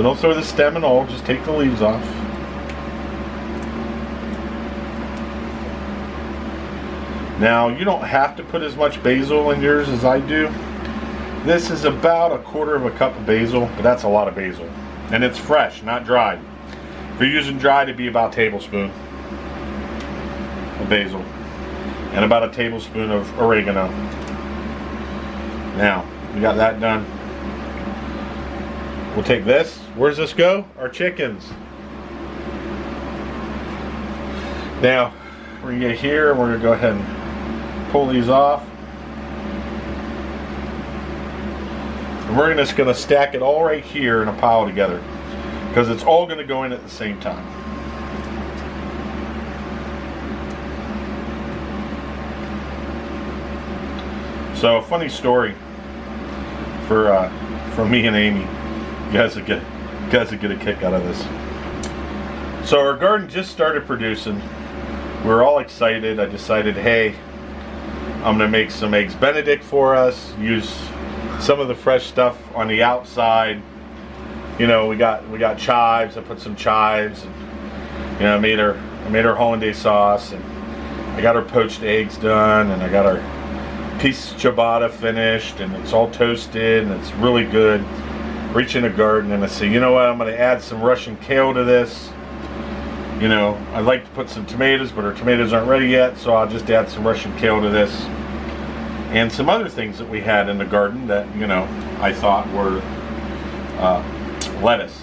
So don't throw the stem and all, just take the leaves off. Now, you don't have to put as much basil in yours as I do. This is about 1/4 cup of basil, but that's a lot of basil. And it's fresh, not dried. If you're using dried, it'd be about a tablespoon of basil. And about a tablespoon of oregano. Now, we got that done. We'll take this. Where's this go? Our chickens. Now, we're going to get here and we're going to go ahead and pull these off. And we're just going to stack it all right here in a pile together, because it's all going to go in at the same time. So, funny story for me and Amy. You guys will get a kick out of this. So our garden just started producing. We were all excited. I decided, hey, I'm gonna make some eggs Benedict for us. Use some of the fresh stuff on the outside. You know, we got chives. I put some chives, and you know, I made our hollandaise sauce, and I got our poached eggs done, and I got our piece ciabatta finished, and it's all toasted, and it's really good. Reach in the garden and I say, you know what, I'm going to add some Russian kale to this. You know, I'd like to put some tomatoes, but our tomatoes aren't ready yet, so I'll just add some Russian kale to this. And some other things that we had in the garden that, you know, I thought were lettuce.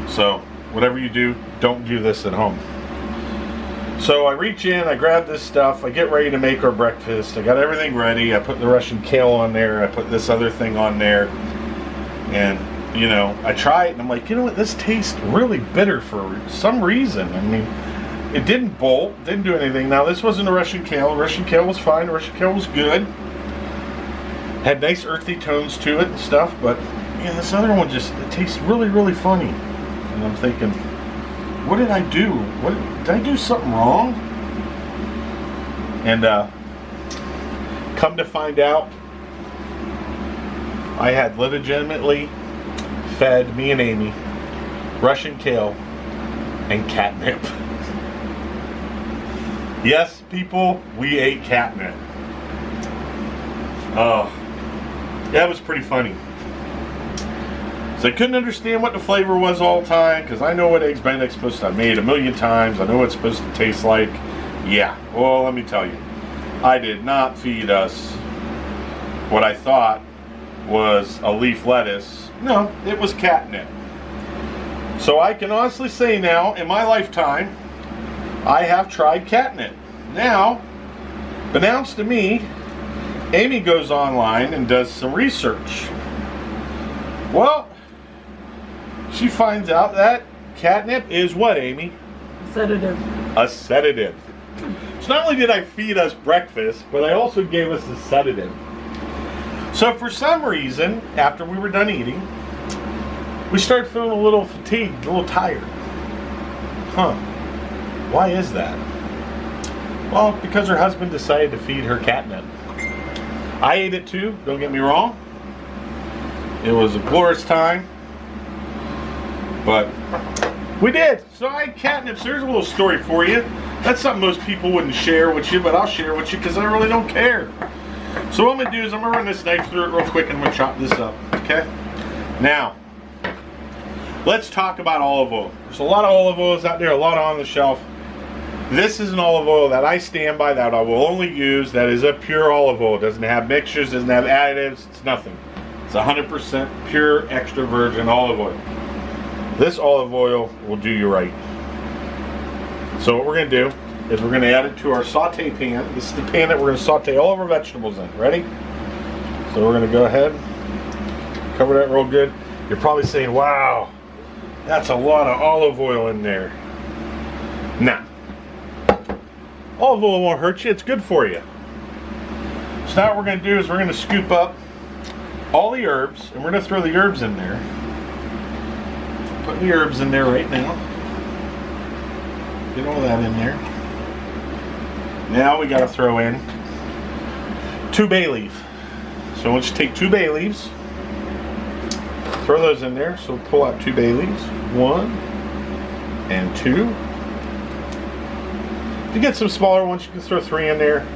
So, whatever you do, don't do this at home. So I reach in, I grab this stuff, I get ready to make our breakfast. I got everything ready. I put the Russian kale on there. I put this other thing on there. And, you know, I try it and I'm like, you know what, this tastes really bitter for some reason. I mean, it didn't bolt, didn't do anything. Now, this wasn't a Russian kale. Russian kale was fine. Russian kale was good. Had nice earthy tones to it and stuff. But, yeah, this other one just, it tastes really, really funny. And I'm thinking, what did I do? Did I do something wrong? And come to find out, I had legitimately fed me and Amy Russian kale and catnip. Yes, people, we ate catnip. Oh, that was pretty funny. So I couldn't understand what the flavor was all the time, because I know what eggs Benedict's supposed to. I've made it 1,000,000 times. I know what it's supposed to taste like. Yeah, well, let me tell you, I did not feed us what I thought was a leaf lettuce. No, it was catnip. So I can honestly say now, in my lifetime, I have tried catnip. Now, announced to me, Amy goes online and does some research. Well, she finds out that catnip is what, Amy? Sedative. A sedative. So not only did I feed us breakfast, but I also gave us a sedative. So for some reason, after we were done eating, we started feeling a little fatigued, a little tired. Huh. Why is that? Well, because her husband decided to feed her catnip. I ate it too, don't get me wrong. It was a glorious time. But we did. So I had catnip. So here's a little story for you. That's something most people wouldn't share with you, but I'll share with you because I really don't care. So what I'm going to do is I'm going to run this knife through it real quick and I'm going to chop this up. Okay? Now, let's talk about olive oil. There's a lot of olive oils out there, a lot on the shelf. This is an olive oil that I stand by, that I will only use. That is a pure olive oil. It doesn't have mixtures, doesn't have additives. It's nothing. It's 100% pure extra virgin olive oil. This olive oil will do you right. So what we're going to do is we're going to add it to our saute pan. This is the pan that we're going to saute all of our vegetables in. Ready? So we're going to go ahead, cover that real good. You're probably saying, wow, that's a lot of olive oil in there. Nah. Olive oil won't hurt you. It's good for you. So now what we're going to do is we're going to scoop up all the herbs, and we're going to throw the herbs in there. Put the herbs in there right now. Get all that in there. Now we got to throw in 2 bay leaf. So let's take 2 bay leaves. Throw those in there. So pull out 2 bay leaves. 1 and 2. If you get some smaller ones, you can throw 3 in there.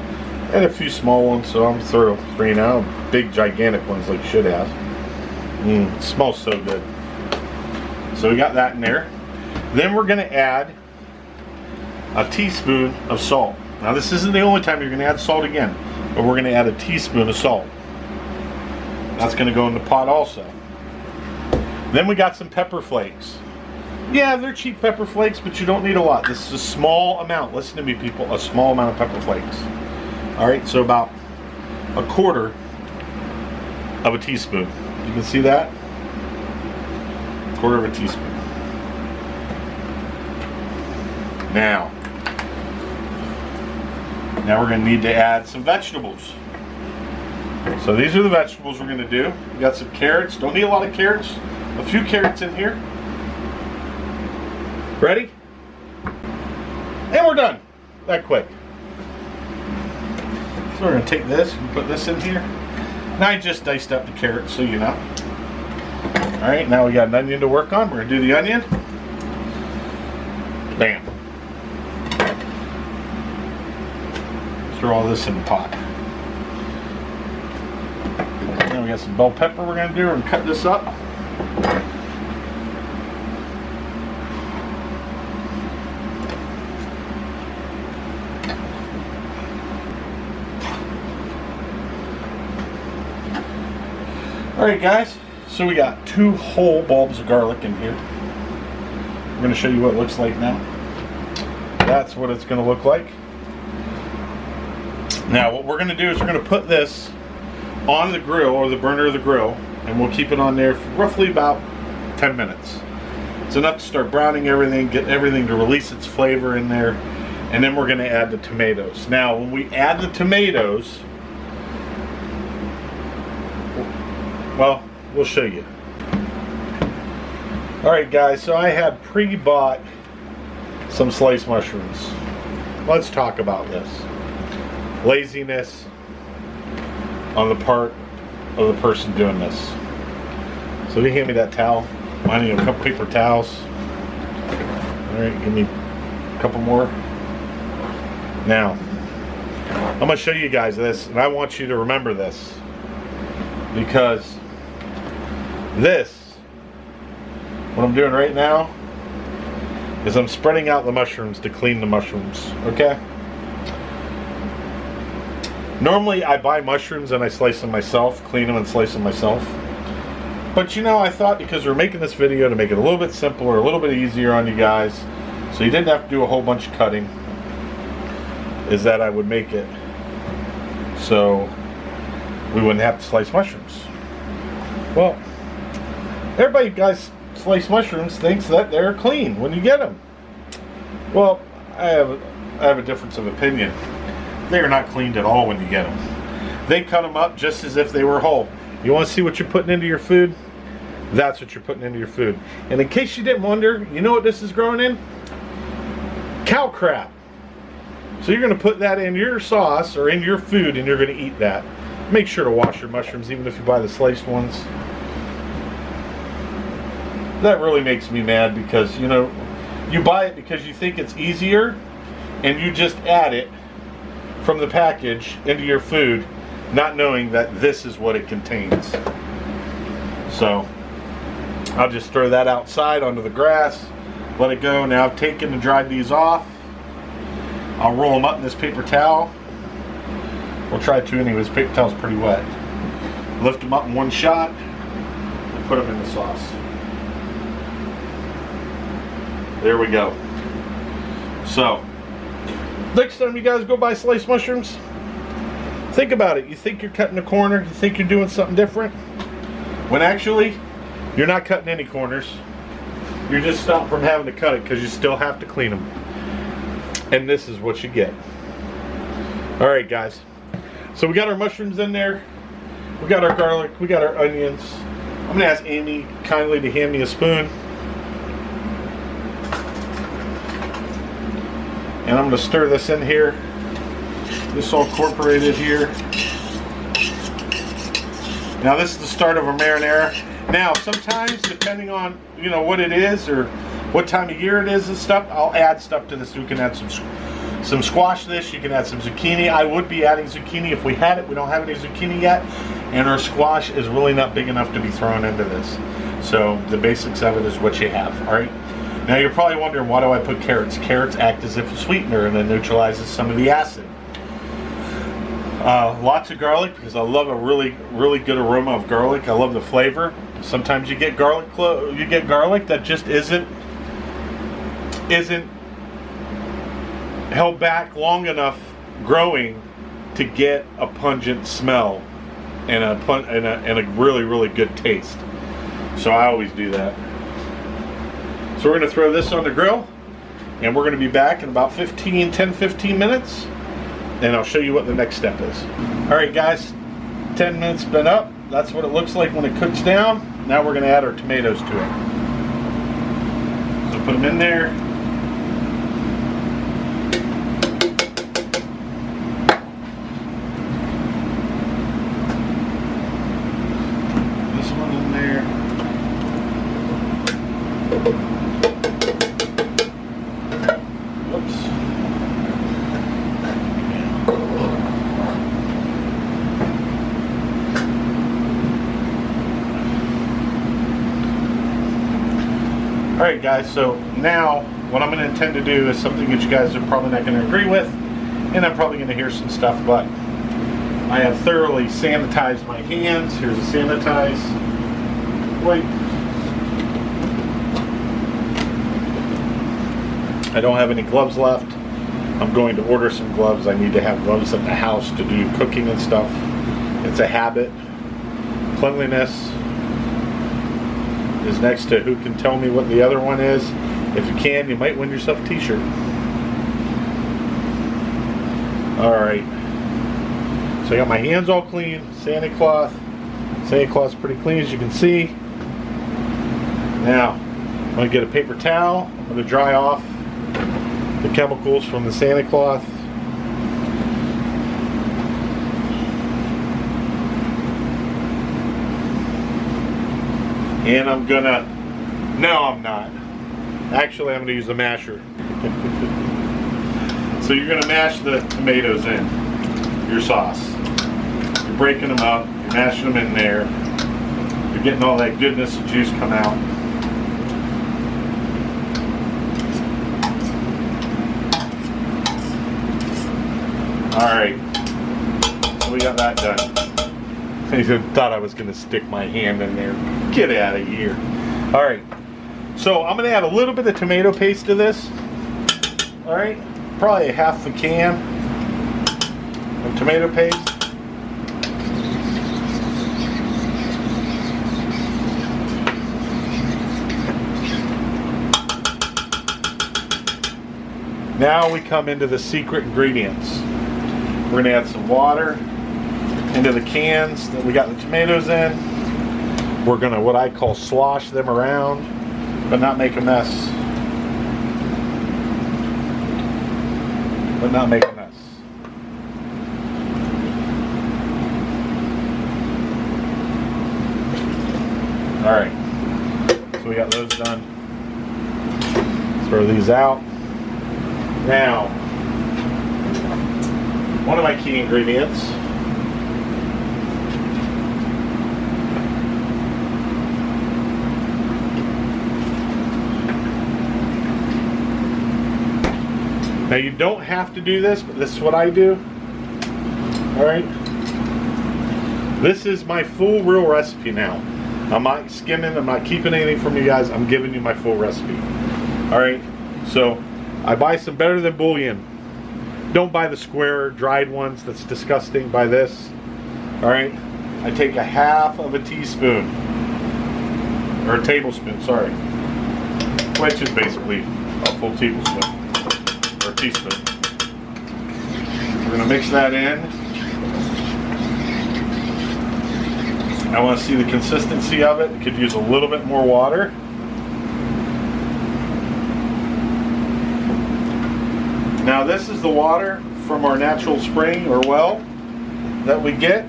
And a few small ones, so I'm throwing 3 now. Big, gigantic ones like should have. It smells so good. So we got that in there. Then we're going to add a teaspoon of salt. Now this isn't the only time you're going to add salt again, but we're going to add a teaspoon of salt. That's going to go in the pot also. Then we got some pepper flakes. Yeah, they're cheap pepper flakes, but you don't need a lot. This is a small amount. Listen to me, people. A small amount of pepper flakes. Alright, so about 1/4 of a teaspoon. You can see that? 1/4 of a teaspoon. Now we're going to need to add some vegetables. So these are the vegetables we're going to do. We got some carrots. Don't need a lot of carrots. A few carrots in here. Ready? And we're done. That quick. So we're going to take this and put this in here. Now I just diced up the carrots, so you know. Alright, now we got an onion to work on. We're going to do the onion. Bam. Throw all this in the pot. Now we got some bell pepper we're going to do. We're going to cut this up. Alright guys, so we got 2 whole bulbs of garlic in here. I'm going to show you what it looks like now. That's what it's going to look like. Now what we're going to do is we're going to put this on the grill, or the burner of the grill, and we'll keep it on there for roughly about 10 minutes. It's enough to start browning everything, get everything to release its flavor in there, and then we're going to add the tomatoes. Now when we add the tomatoes, well, we'll show you. Alright guys, so I had pre-bought some sliced mushrooms. Let's talk about this. Laziness on the part of the person doing this. So he handed me that towel. I need a couple paper towels. Alright, give me a couple more. Now, I'm going to show you guys this, and I want you to remember this. Because this, what I'm doing right now, is I'm spreading out the mushrooms to clean the mushrooms, okay? Normally I buy mushrooms and I slice them myself, clean them and slice them myself. But you know, I thought because we're making this video to make it a little bit simpler, a little bit easier on you guys, so you didn't have to do a whole bunch of cutting, is that I would make it so we wouldn't have to slice mushrooms. Well, everybody, guys, slice mushrooms thinks that they're clean when you get them. Well, I have a difference of opinion. They are not cleaned at all when you get them. They cut them up just as if they were whole. You want to see what you're putting into your food? That's what you're putting into your food. And in case you didn't wonder, you know what this is growing in? Cow crap. So you're going to put that in your sauce or in your food and you're going to eat that. Make sure to wash your mushrooms even if you buy the sliced ones. That really makes me mad because, you know, you buy it because you think it's easier and you just add it from the package into your food, not knowing that this is what it contains. So I'll just throw that outside onto the grass, let it go. Now I've taken and dried these off. I'll roll them up in this paper towel. We'll try to anyway. This paper towel's pretty wet. Lift them up in one shot and put them in the sauce. There we go. So next time you guys go buy sliced mushrooms, think about it. You think you're cutting a corner, you think you're doing something different, when actually you're not cutting any corners. You're just stopped from having to cut it because you still have to clean them. And this is what you get. Alright guys, so we got our mushrooms in there, we got our garlic, we got our onions. I'm going to ask Amy kindly to hand me a spoon. And I'm going to stir this in here. This all incorporated here. Now this is the start of a marinara. Now, sometimes, depending on, you know, what it is or what time of year it is and stuff, I'll add stuff to this. You can add some squash to this. You can add some zucchini. I would be adding zucchini if we had it. We don't have any zucchini yet. And our squash is really not big enough to be thrown into this. So the basics of it is what you have, all right? Now you're probably wondering, why do I put carrots? Carrots act as if a sweetener and it neutralizes some of the acid. Lots of garlic, because I love a really good aroma of garlic. I love the flavor. Sometimes you get garlic that just isn't held back long enough growing to get a pungent smell and a really good taste. So I always do that. So we're going to throw this on the grill, and we're going to be back in about 10-15 minutes, and I'll show you what the next step is. Alright guys, 10 minutes been up. That's what it looks like when it cooks down. Now we're going to add our tomatoes to it. So put them in there. This one in there. Whoops. Alright guys, so now what I'm going to intend to do is something that you guys are probably not going to agree with, and I'm probably going to hear some stuff, but I have thoroughly sanitized my hands. Here's a sanitize wipe. I don't have any gloves left. I'm going to order some gloves. I need to have gloves at the house to do cooking and stuff. It's a habit. Cleanliness is next to who can tell me what the other one is. If you can, you might win yourself a t-shirt. Alright. So I got my hands all clean. Santa cloth. Santa cloth's pretty clean, as you can see. Now, I'm going to get a paper towel. I'm going to dry off the chemicals from the Santa cloth. And I'm gonna, no I'm not. Actually I'm gonna use a masher. So you're gonna mash the tomatoes in your sauce. You're breaking them up, you're mashing them in there. You're getting all that goodness and juice come out. Alright, so we got that done. He thought I was going to stick my hand in there. Get out of here. Alright, so I'm going to add a little bit of tomato paste to this. Alright, probably a half a can of tomato paste. Now we come into the secret ingredients. We're going to add some water into the cans that we got the tomatoes in. We're going to, what I call, slosh them around, but not make a mess. But not make a mess. Alright, so we got those done. Throw these out. Now, one of my key ingredients now, you don't have to do this, but this is what I do. Alright, this is my full real recipe now. I'm not skimming, I'm not keeping anything from you guys, I'm giving you my full recipe. Alright, so I buy some better than bouillon. Don't buy the square dried ones, that's disgusting. Buy this. Alright, I take a half of a teaspoon, or a tablespoon, sorry, which is basically a full tablespoon, or a teaspoon. We're going to mix that in. I want to see the consistency of it. Could use a little bit more water. Now this is the water from our natural spring or well that we get.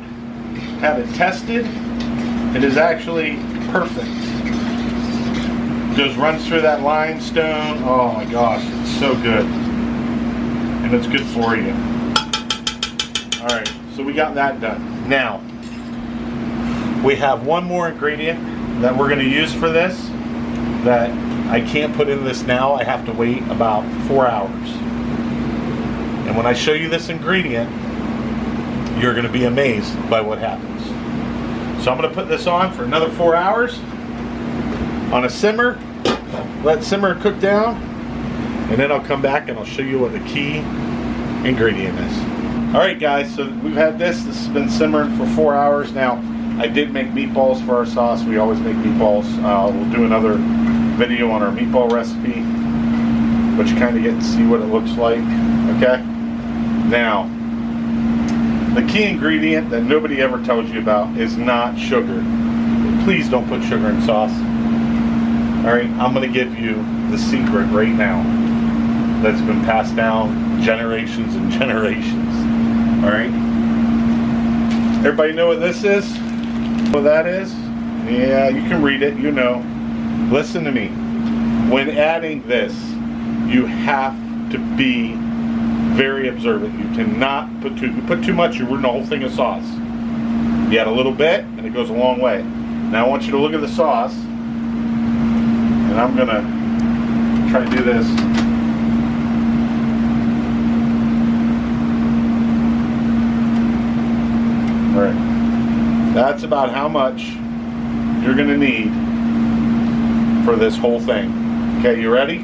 Have it tested. It is actually perfect. Just runs through that limestone. Oh my gosh, it's so good. And it's good for you. Alright, so we got that done. Now, we have one more ingredient that we're going to use for this that I can't put in this now. I have to wait about 4 hours. And when I show you this ingredient, you're going to be amazed by what happens. So I'm going to put this on for another 4 hours on a simmer. Let simmer cook down, and then I'll come back and I'll show you what the key ingredient is. Alright guys, so we've had this has been simmering for 4 hours now. I did make meatballs for our sauce. We always make meatballs. We'll do another video on our meatball recipe, but you kind of get to see what it looks like. Okay? Now, the key ingredient that nobody ever tells you about is not sugar. Please don't put sugar in sauce. Alright, I'm going to give you the secret right now that's been passed down generations and generations. Alright? Everybody know what this is? What that is? Yeah, you can read it, you know. Listen to me. When adding this, you have to be very observant. You cannot put too, if you put too much, you ruin the whole thing of sauce. You add a little bit, and it goes a long way. Now I want you to look at the sauce, and I'm going to try to do this. Alright. That's about how much you're going to need for this whole thing. Okay, you ready?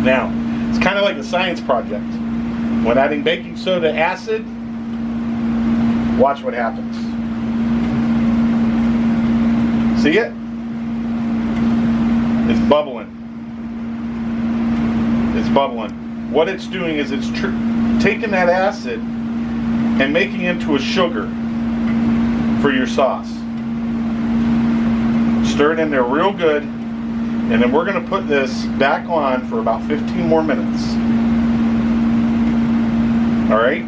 Now, it's kind of like a science project. When adding baking soda acid, watch what happens. See it? It's bubbling. It's bubbling. What it's doing is it's taking that acid and making it into a sugar for your sauce. Stir it in there real good, and then we're going to put this back on for about 15 more minutes. Alright?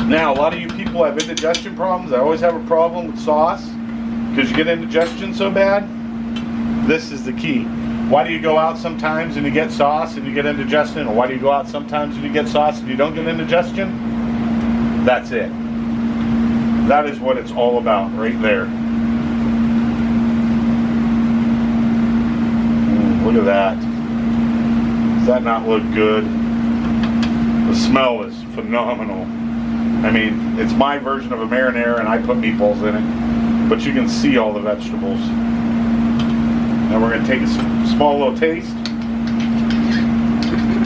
Now, a lot of you people have indigestion problems. I always have a problem with sauce because you get indigestion so bad. This is the key. Why do you go out sometimes and you get sauce and you get indigestion? Or why do you go out sometimes and you get sauce and you don't get indigestion? That's it. That is what it's all about right there. Look at that. Does that not look good? The smell is phenomenal. I mean, it's my version of a marinara and I put meatballs in it. But you can see all the vegetables. Now we're going to take a small little taste.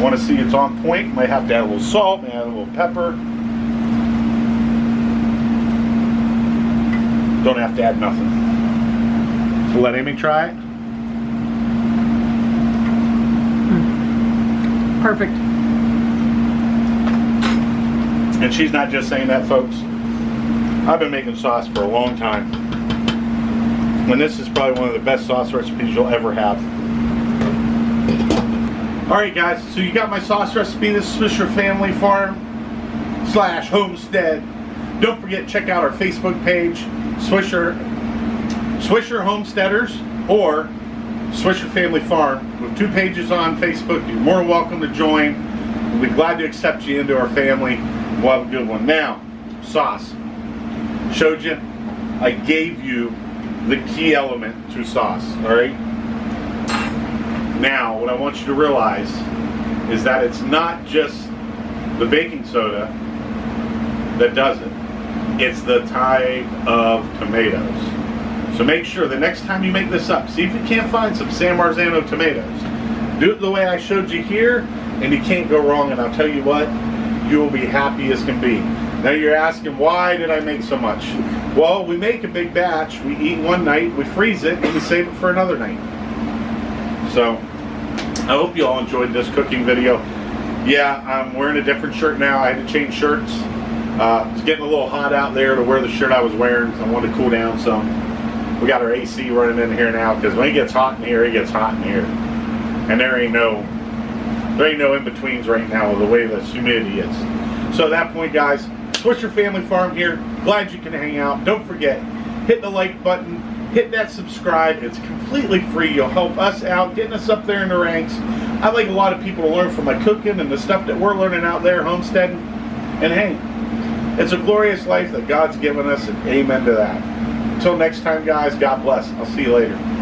Want to see it's on point. Might have to add a little salt, maybe add a little pepper. Don't have to add nothing. So let Amy try it. Perfect. And she's not just saying that, folks. I've been making sauce for a long time. And this is probably one of the best sauce recipes you'll ever have. Alright guys, so you got my sauce recipe. This is Swisher Family Farm / Homestead. Don't forget, check out our Facebook page, Swisher Homesteaders or Swisher Family Farm. With 2 pages on Facebook, you're more welcome to join. We'll be glad to accept you into our family. We'll have a good one. Now, sauce. Showed you. I gave you the key element to sauce. Alright? Now, what I want you to realize is that it's not just the baking soda that does it. It's the type of tomatoes. So make sure the next time you make this up, see if you can't find some San Marzano tomatoes. Do it the way I showed you here, and you can't go wrong, and I'll tell you what, you will be happy as can be. Now you're asking, why did I make so much? Well, we make a big batch, we eat one night, we freeze it, and we save it for another night. So, I hope you all enjoyed this cooking video. Yeah, I'm wearing a different shirt now. I had to change shirts. It's getting a little hot out there to wear the shirt I was wearing, so I wanted to cool down some. We got our AC running in here now, because when it gets hot in here, it gets hot in here. And there ain't no in-betweens right now with the way the humidity is. So at that point, guys, Swisher Family Farm here. Glad you can hang out. Don't forget, hit the like button, hit that subscribe. It's completely free. You'll help us out, getting us up there in the ranks. I'd like a lot of people to learn from my cooking and the stuff that we're learning out there homesteading. And hey, it's a glorious life that God's given us, and amen to that. Until next time, guys, God bless. I'll see you later.